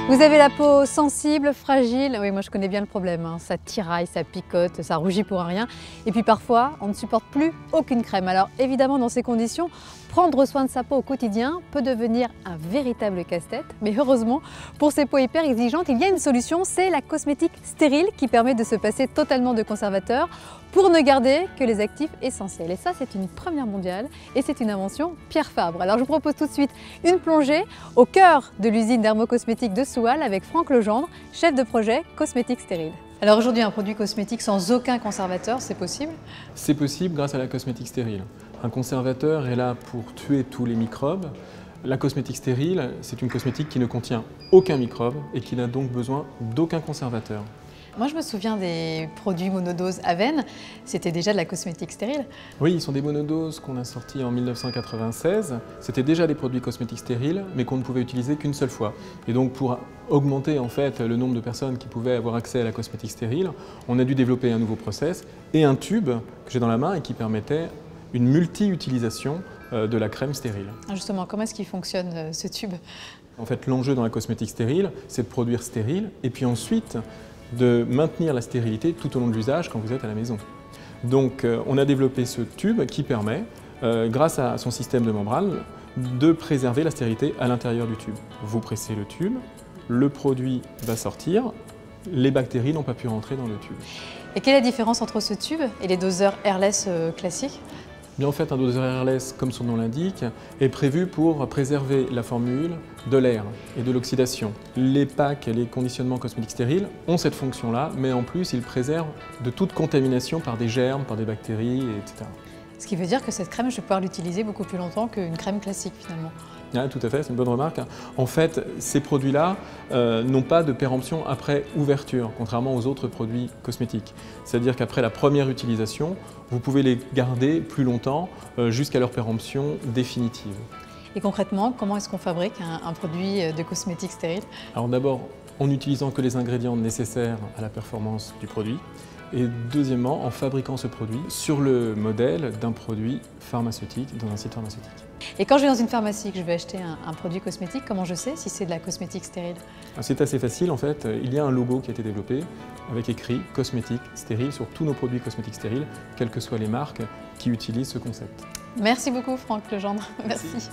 Vous avez la peau sensible, fragile, oui moi je connais bien le problème, hein. Ça tiraille, ça picote, ça rougit pour un rien. Et puis parfois on ne supporte plus aucune crème. Alors évidemment dans ces conditions, prendre soin de sa peau au quotidien peut devenir un véritable casse-tête. Mais heureusement pour ces peaux hyper exigeantes, il y a une solution, c'est la cosmétique stérile qui permet de se passer totalement de conservateurs pour ne garder que les actifs essentiels. Et ça c'est une première mondiale et c'est une invention Pierre Fabre. Alors je vous propose tout de suite une plongée au cœur de l'usine dermocosmétique de Soual avec Franck Legendre, chef de projet cosmétique stérile. Alors aujourd'hui, un produit cosmétique sans aucun conservateur, c'est possible? C'est possible grâce à la cosmétique stérile. Un conservateur est là pour tuer tous les microbes. La cosmétique stérile, c'est une cosmétique qui ne contient aucun microbe et qui n'a donc besoin d'aucun conservateur. Moi, je me souviens des produits monodose Aven, c'était déjà de la cosmétique stérile. Oui, ils sont des monodoses qu'on a sortis en 1996. C'était déjà des produits cosmétiques stériles, mais qu'on ne pouvait utiliser qu'une seule fois. Et donc, pour augmenter en fait le nombre de personnes qui pouvaient avoir accès à la cosmétique stérile, on a dû développer un nouveau process et un tube que j'ai dans la main et qui permettait une multi-utilisation de la crème stérile. Justement, comment est-ce qu'il fonctionne ce tube? En fait, l'enjeu dans la cosmétique stérile, c'est de produire stérile et puis ensuite de maintenir la stérilité tout au long de l'usage quand vous êtes à la maison. Donc on a développé ce tube qui permet, grâce à son système de membrane, de préserver la stérilité à l'intérieur du tube. Vous pressez le tube, le produit va sortir, les bactéries n'ont pas pu rentrer dans le tube. Et quelle est la différence entre ce tube et les doseurs airless classiques? Bien, en fait, un doseur airless, comme son nom l'indique, est prévu pour préserver la formule de l'air et de l'oxydation. Les packs et les conditionnements cosmétiques stériles ont cette fonction-là, mais en plus, ils préservent de toute contamination par des germes, par des bactéries, etc. Ce qui veut dire que cette crème, je vais pouvoir l'utiliser beaucoup plus longtemps qu'une crème classique finalement. Ah, tout à fait, c'est une bonne remarque. En fait, ces produits-là n'ont pas de péremption après ouverture, contrairement aux autres produits cosmétiques. C'est-à-dire qu'après la première utilisation, vous pouvez les garder plus longtemps jusqu'à leur péremption définitive. Et concrètement, comment est-ce qu'on fabrique un produit de cosmétique stérile? Alors d'abord, en n'utilisant que les ingrédients nécessaires à la performance du produit. Et deuxièmement, en fabriquant ce produit sur le modèle d'un produit pharmaceutique dans un site pharmaceutique. Et quand je vais dans une pharmacie que je vais acheter un produit cosmétique, comment je sais si c'est de la cosmétique stérile? C'est assez facile en fait. Il y a un logo qui a été développé avec écrit cosmétique stérile sur tous nos produits cosmétiques stériles, quelles que soient les marques qui utilisent ce concept. Merci beaucoup Franck Legendre. Merci.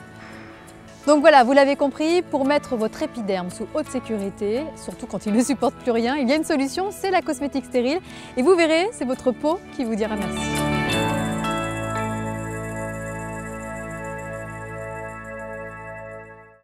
Donc voilà, vous l'avez compris, pour mettre votre épiderme sous haute sécurité, surtout quand il ne supporte plus rien, il y a une solution, c'est la cosmétique stérile. Et vous verrez, c'est votre peau qui vous dira merci.